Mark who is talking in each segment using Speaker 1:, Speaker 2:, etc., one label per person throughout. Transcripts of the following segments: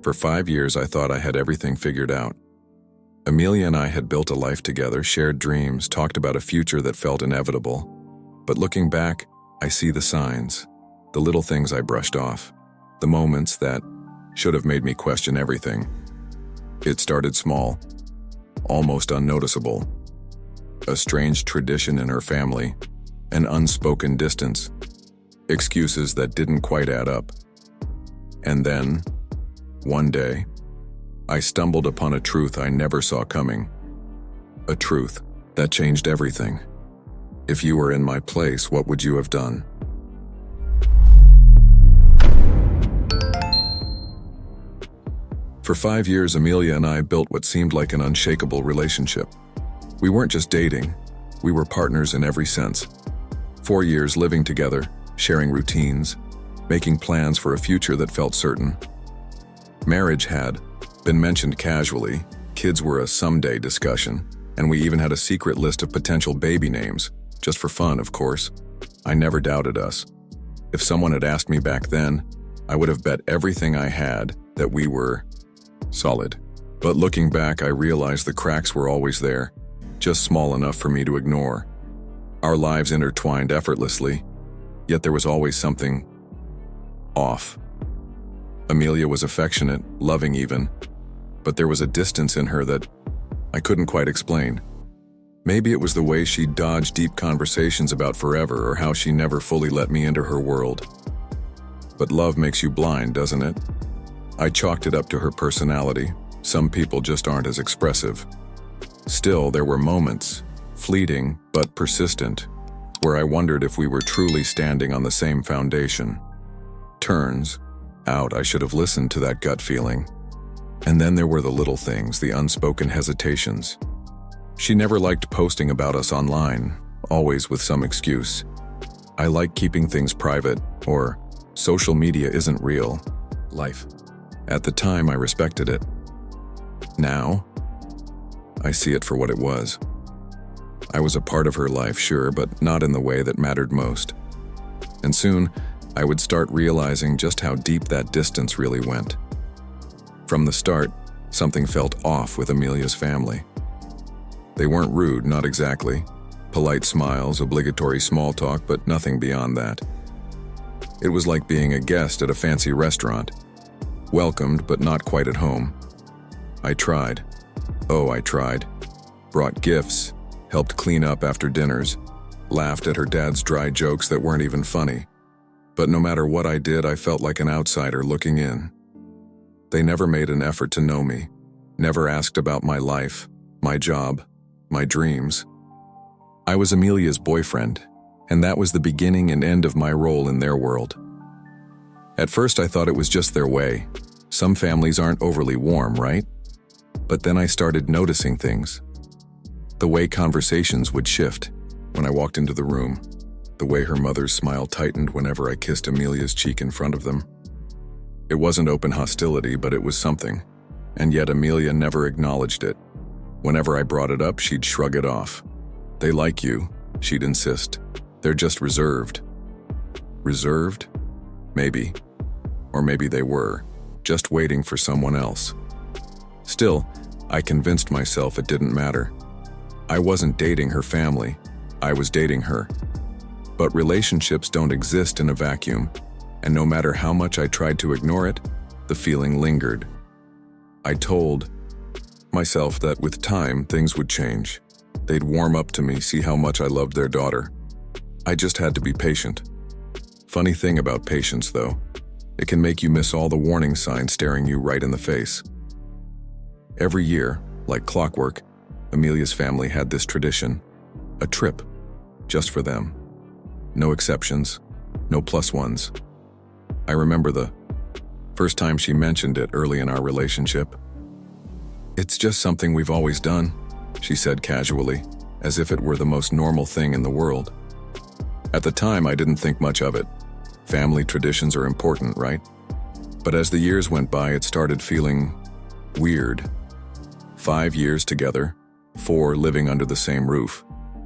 Speaker 1: For 5 years, I thought I had everything figured out. Amelia and I had built a life together, shared dreams, talked about a future that felt inevitable. But looking back, I see the signs, the little things I brushed off, the moments that should have made me question everything. It started small, almost unnoticeable. A strange tradition in her family, an unspoken distance, excuses that didn't quite add up. And then, one day, I stumbled upon a truth I never saw coming. A truth that changed everything. If you were in my place, what would you have done? For 5 years, Amelia and I built what seemed like an unshakable relationship. We weren't just dating, we were partners in every sense. 4 years living together, sharing routines, making plans for a future that felt certain. Marriage had been mentioned casually, kids were a someday discussion, and we even had a secret list of potential baby names, just for fun, of course. I never doubted us. If someone had asked me back then, I would have bet everything I had that we were solid. But looking back, I realized the cracks were always there, just small enough for me to ignore. Our lives intertwined effortlessly, yet there was always something off. Amelia was affectionate, loving even, but there was a distance in her that I couldn't quite explain. Maybe it was the way she dodged deep conversations about forever, or how she never fully let me into her world. But love makes you blind, doesn't it? I chalked it up to her personality. Some people just aren't as expressive. Still, there were moments, fleeting but persistent, where I wondered if we were truly standing on the same foundation. Turns out I should have listened to that gut feeling. And then there were the little things, the unspoken hesitations. She never liked posting about us online, always with some excuse. I like keeping things private, or social media isn't real life. At the time, I respected it. Now, I see it for what it was. I was a part of her life, sure, but not in the way that mattered most. And soon, I would start realizing just how deep that distance really went. From the start, something felt off with Amelia's family. They weren't rude, not exactly. Polite smiles, obligatory small talk, but nothing beyond that. It was like being a guest at a fancy restaurant. Welcomed, but not quite at home. I tried. Oh, I tried. Brought gifts, helped clean up after dinners, laughed at her dad's dry jokes that weren't even funny. But no matter what I did, I felt like an outsider looking in. They never made an effort to know me, never asked about my life, my job, my dreams. I was Amelia's boyfriend, and that was the beginning and end of my role in their world. At first, I thought it was just their way. Some families aren't overly warm, right? But then I started noticing things. The way conversations would shift when I walked into the room, the way her mother's smile tightened whenever I kissed Amelia's cheek in front of them. It wasn't open hostility, but it was something, and yet Amelia never acknowledged it. Whenever I brought it up, she'd shrug it off. They like you, she'd insist. They're just reserved. Reserved? Maybe. Or maybe they were, just waiting for someone else. Still, I convinced myself it didn't matter. I wasn't dating her family, I was dating her. But relationships don't exist in a vacuum, and no matter how much I tried to ignore it, the feeling lingered. I told myself that with time, things would change. They'd warm up to me, see how much I loved their daughter. I just had to be patient. Funny thing about patience, though, it can make you miss all the warning signs staring you right in the face. Every year, like clockwork, Amelia's family had this tradition, a trip, just for them. No exceptions, no plus ones. I remember the first time she mentioned it early in our relationship. "It's just something we've always done," she said casually, as if it were the most normal thing in the world. At the time, I didn't think much of it. Family traditions are important, right? But as the years went by, it started feeling weird. 5 years together, 4 living under the same roof.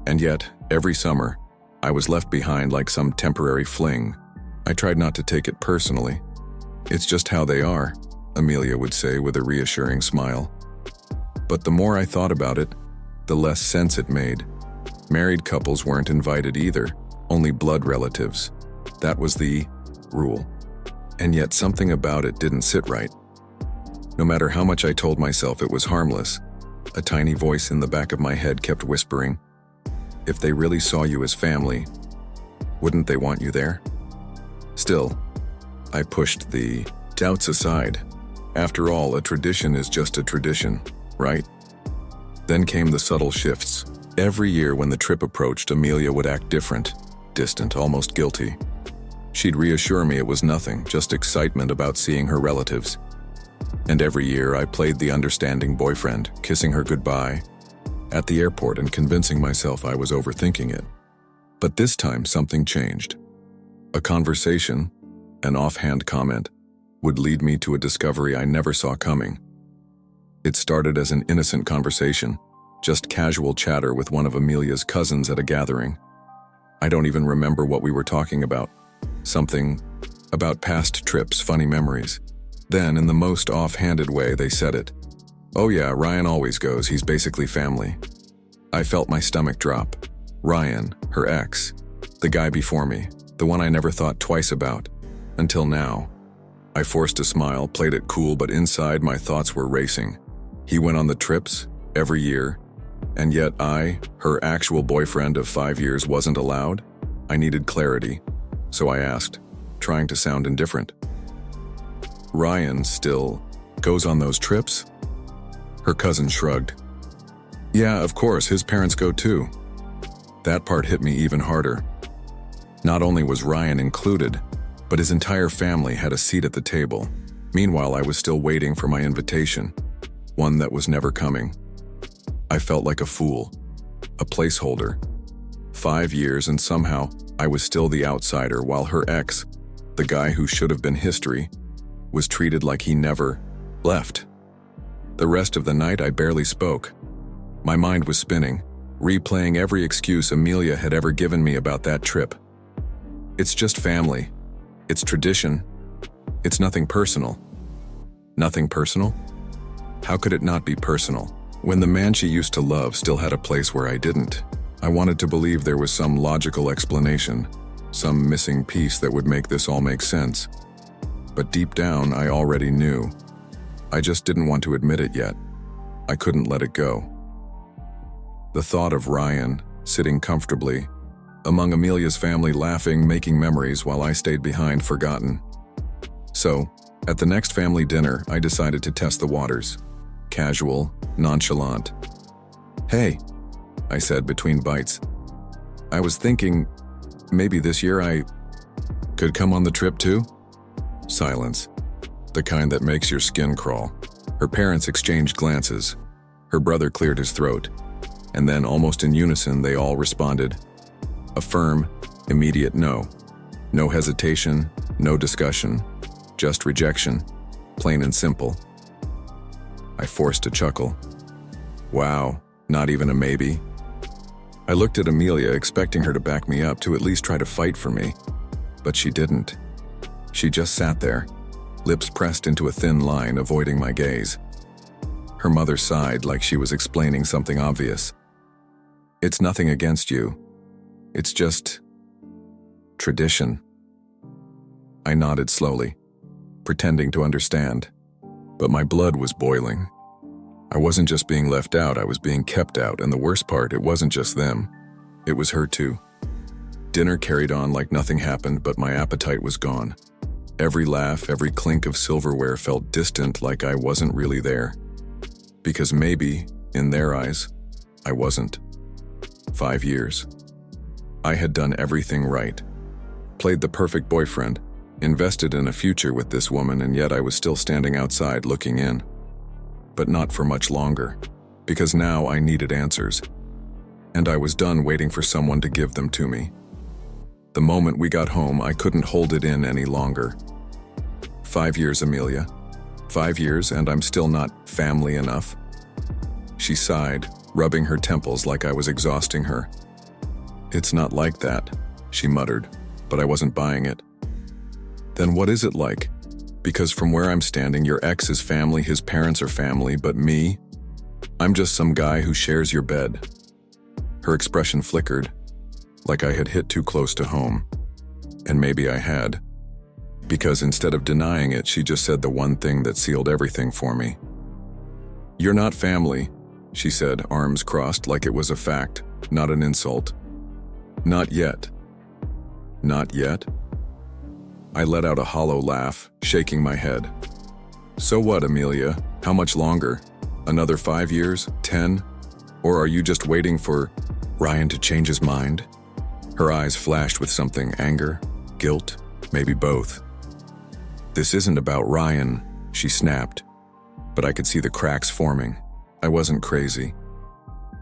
Speaker 1: And yet, every summer, I was left behind like some temporary fling. I tried not to take it personally. It's just how they are. Amelia would say with a reassuring smile. But the more I thought about it, the less sense it made. Married couples weren't invited either, only blood relatives. That was the rule. And yet something about it didn't sit right. No matter how much I told myself it was harmless, a tiny voice in the back of my head kept whispering, if they really saw you as family, wouldn't they want you there? Still, I pushed the doubts aside. After all, a tradition is just a tradition, right? Then came the subtle shifts. Every year when the trip approached, Amelia would act different, distant, almost guilty. She'd reassure me it was nothing, just excitement about seeing her relatives. And every year I played the understanding boyfriend, kissing her goodbye at the airport and convincing myself I was overthinking it. But this time something changed. A conversation, an offhand comment, would lead me to a discovery I never saw coming. It started as an innocent conversation, just casual chatter with one of Amelia's cousins at a gathering. I don't even remember what we were talking about. Something about past trips, funny memories. Then, in the most offhanded way, they said it. Oh yeah, Ryan always goes, he's basically family. I felt my stomach drop. Ryan, her ex, the guy before me, the one I never thought twice about, until now. I forced a smile, played it cool, but inside my thoughts were racing. He went on the trips, every year, and yet I, her actual boyfriend of 5 years, wasn't allowed? I needed clarity, so I asked, trying to sound indifferent. Ryan still goes on those trips? Her cousin shrugged. Yeah, of course, his parents go too. That part hit me even harder. Not only was Ryan included, but his entire family had a seat at the table. Meanwhile, I was still waiting for my invitation, one that was never coming. I felt like a fool, a placeholder. 5 years and somehow I was still the outsider while her ex, the guy who should have been history, was treated like he never left. The rest of the night I barely spoke. My mind was spinning, replaying every excuse Amelia had ever given me about that trip. It's just family. It's tradition. It's nothing personal. Nothing personal? How could it not be personal, when the man she used to love still had a place where I didn't? I wanted to believe there was some logical explanation, some missing piece that would make this all make sense. But deep down, I already knew. I just didn't want to admit it yet. I couldn't let it go. The thought of Ryan, sitting comfortably, among Amelia's family, laughing, making memories while I stayed behind, forgotten. So, at the next family dinner, I decided to test the waters. Casual, nonchalant. Hey, I said between bites. I was thinking, maybe this year I could come on the trip too? Silence. The kind that makes your skin crawl. Her parents exchanged glances. Her brother cleared his throat. And then, almost in unison, they all responded. A firm, immediate no. No hesitation, no discussion. Just rejection. Plain and simple. I forced a chuckle. Wow, not even a maybe? I looked at Amelia, expecting her to back me up, to at least try to fight for me. But she didn't. She just sat there, lips pressed into a thin line, avoiding my gaze. Her mother sighed like she was explaining something obvious. It's nothing against you. It's just tradition. I nodded slowly, pretending to understand. But my blood was boiling. I wasn't just being left out, I was being kept out, and the worst part, it wasn't just them. It was her too. Dinner carried on like nothing happened, but my appetite was gone. Every laugh, every clink of silverware felt distant, like I wasn't really there. Because maybe, in their eyes, I wasn't. 5 years. I had done everything right. Played the perfect boyfriend, invested in a future with this woman, and yet I was still standing outside looking in. But not for much longer, because now I needed answers. And I was done waiting for someone to give them to me. The moment we got home, I couldn't hold it in any longer. 5 years, Amelia. 5 years, and I'm still not family enough. She sighed, rubbing her temples like I was exhausting her. It's not like that, she muttered, but I wasn't buying it. Then what is it like? Because from where I'm standing, your ex is family, his parents are family, but me, I'm just some guy who shares your bed. Her expression flickered, like I had hit too close to home. And maybe I had. Because instead of denying it, she just said the one thing that sealed everything for me. "You're not family," she said, arms crossed like it was a fact, not an insult. "Not yet." "Not yet?" I let out a hollow laugh, shaking my head. "So what, Amelia? How much longer? Another 5 years? 10? Or are you just waiting for Ryan to change his mind?" Her eyes flashed with something, anger, guilt, maybe both. "This isn't about Ryan," she snapped, but I could see the cracks forming. I wasn't crazy.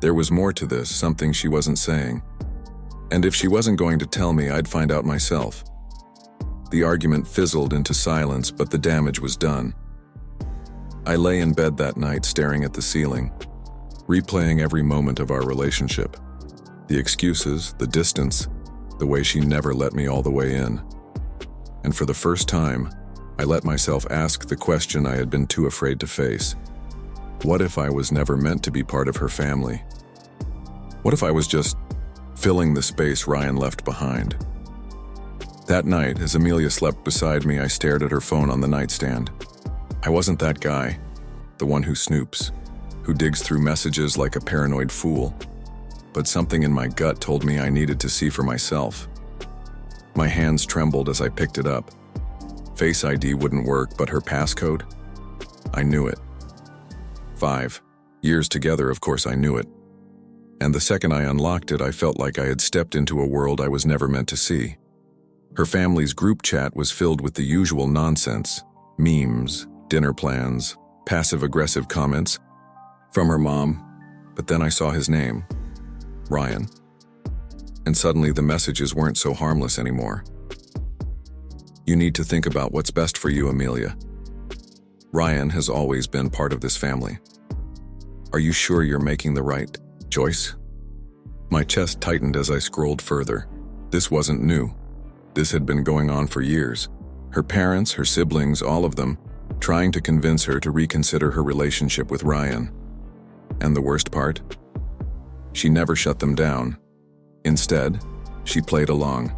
Speaker 1: There was more to this, something she wasn't saying. And if she wasn't going to tell me, I'd find out myself. The argument fizzled into silence, but the damage was done. I lay in bed that night staring at the ceiling, replaying every moment of our relationship. The excuses, the distance, the way she never let me all the way in. And for the first time, I let myself ask the question I had been too afraid to face. What if I was never meant to be part of her family? What if I was just filling the space Ryan left behind? That night, as Amelia slept beside me, I stared at her phone on the nightstand. I wasn't that guy, the one who snoops, who digs through messages like a paranoid fool. But something in my gut told me I needed to see for myself. My hands trembled as I picked it up. Face ID wouldn't work, but her passcode? I knew it. 5 years together, of course I knew it. And the second I unlocked it, I felt like I had stepped into a world I was never meant to see. Her family's group chat was filled with the usual nonsense, memes, dinner plans, passive-aggressive comments from her mom, but then I saw his name, Ryan. And suddenly the messages weren't so harmless anymore. "You need to think about what's best for you, Amelia. Ryan has always been part of this family. Are you sure you're making the right choice?" My chest tightened as I scrolled further. This wasn't new. This had been going on for years. Her parents, her siblings, all of them, trying to convince her to reconsider her relationship with Ryan. And the worst part? She never shut them down. Instead, she played along.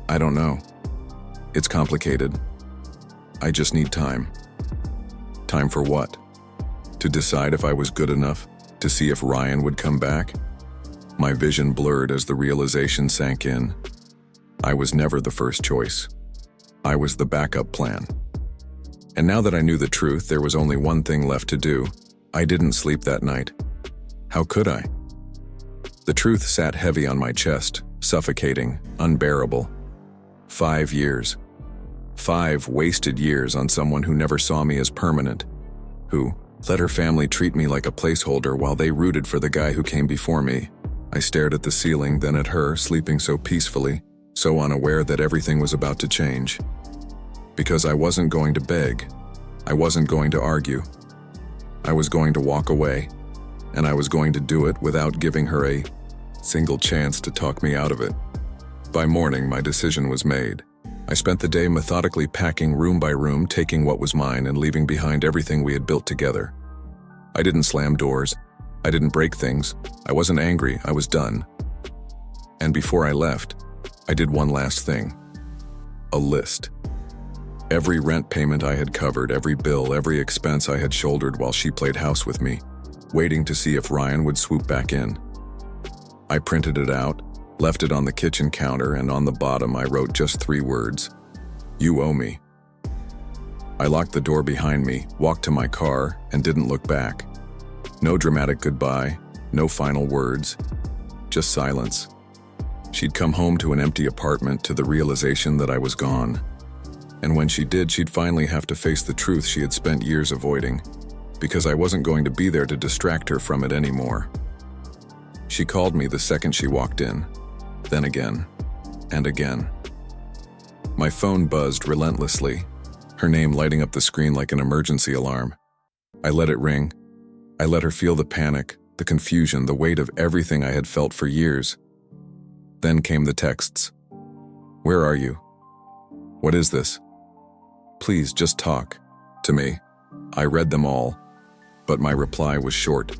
Speaker 1: "I don't know. It's complicated. I just need time." Time for what? To decide if I was good enough? To see if Ryan would come back? My vision blurred as the realization sank in. I was never the first choice. I was the backup plan. And now that I knew the truth, there was only one thing left to do. I didn't sleep that night. How could I? The truth sat heavy on my chest, suffocating, unbearable. 5 years. 5 wasted years on someone who never saw me as permanent, who let her family treat me like a placeholder while they rooted for the guy who came before me. I stared at the ceiling, then at her, sleeping so peacefully, so unaware that everything was about to change. Because I wasn't going to beg. I wasn't going to argue. I was going to walk away, and I was going to do it without giving her a single chance to talk me out of it. By morning, my decision was made. I spent the day methodically packing room by room, taking what was mine and leaving behind everything we had built together. I didn't slam doors. I didn't break things. I wasn't angry. I was done. And before I left, I did one last thing. A list. Every rent payment I had covered, every bill, every expense I had shouldered while she played house with me, waiting to see if Ryan would swoop back in. I printed it out, left it on the kitchen counter, and on the bottom I wrote just 3 words. "You owe me." I locked the door behind me, walked to my car, and didn't look back. No dramatic goodbye, no final words, just silence. She'd come home to an empty apartment, to the realization that I was gone. And when she did, she'd finally have to face the truth she had spent years avoiding, because I wasn't going to be there to distract her from it anymore. She called me the second she walked in, then again, and again. My phone buzzed relentlessly, her name lighting up the screen like an emergency alarm. I let it ring. I let her feel the panic, the confusion, the weight of everything I had felt for years. Then came the texts. "Where are you? What is this? Please, just talk to me. I read them all, but my reply was short,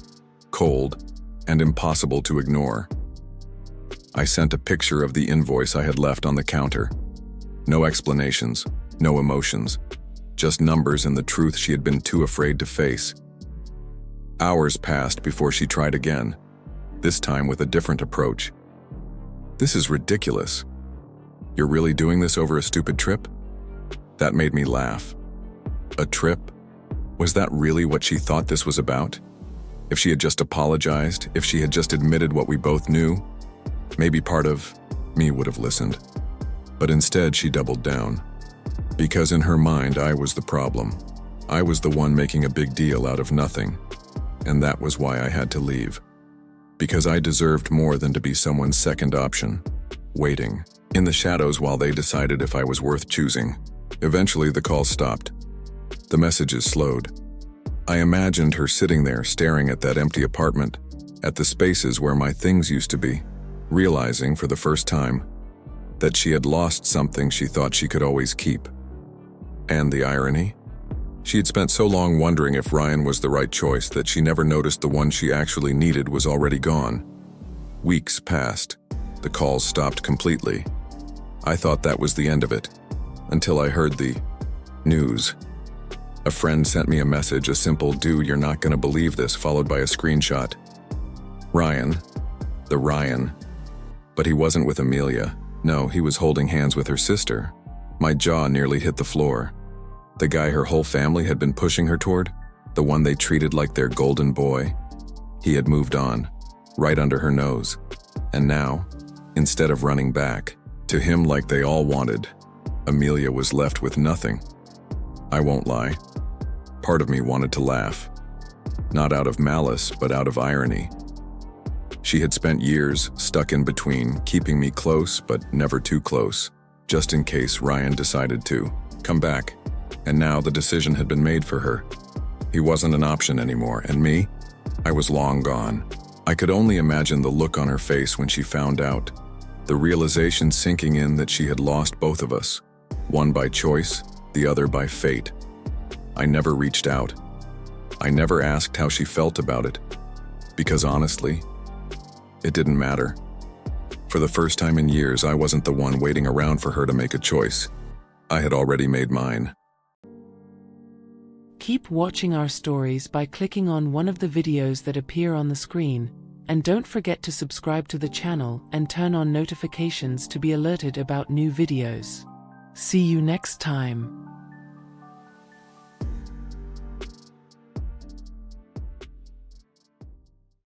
Speaker 1: cold, and impossible to ignore. I sent a picture of the invoice I had left on the counter. No explanations, no emotions, just numbers and the truth she had been too afraid to face. Hours passed before she tried again, this time with a different approach. This is ridiculous. You're really doing this over a stupid trip? That made me laugh. A trip? Was that really what she thought this was about? If she had just apologized, if she had just admitted what we both knew, maybe part of me would have listened. But instead, she doubled down. Because in her mind, I was the problem. I was the one making a big deal out of nothing. And that was why I had to leave. Because I deserved more than to be someone's second option, waiting in the shadows while they decided if I was worth choosing. Eventually, the call stopped. The messages slowed. I imagined her sitting there staring at that empty apartment, at the spaces where my things used to be, realizing for the first time that she had lost something she thought she could always keep. And the irony? She had spent so long wondering if Ryan was the right choice that she never noticed the one she actually needed was already gone. Weeks passed. The calls stopped completely. I thought that was the end of it, until I heard the news. A friend sent me a message, a simple "Dude, you're not gonna believe this," followed by a screenshot. Ryan. The Ryan. But he wasn't with Amelia. No, he was holding hands with her sister. My jaw nearly hit the floor. The guy her whole family had been pushing her toward, the one they treated like their golden boy. He had moved on, right under her nose. And now, instead of running back, to him like they all wanted, Amelia was left with nothing. I won't lie. Part of me wanted to laugh. Not out of malice, but out of irony. She had spent years stuck in between, keeping me close, but never too close, just in case Ryan decided to come back. And now the decision had been made for her. He wasn't an option anymore, and me? I was long gone. I could only imagine the look on her face when she found out, the realization sinking in that she had lost both of us, one by choice, the other by fate. I never reached out. I never asked how she felt about it, because honestly, it didn't matter. For the first time in years, I wasn't the one waiting around for her to make a choice. I had already made mine.
Speaker 2: Keep watching our stories by clicking on one of the videos that appear on the screen, and don't forget to subscribe to the channel and turn on notifications to be alerted about new videos. See you next time.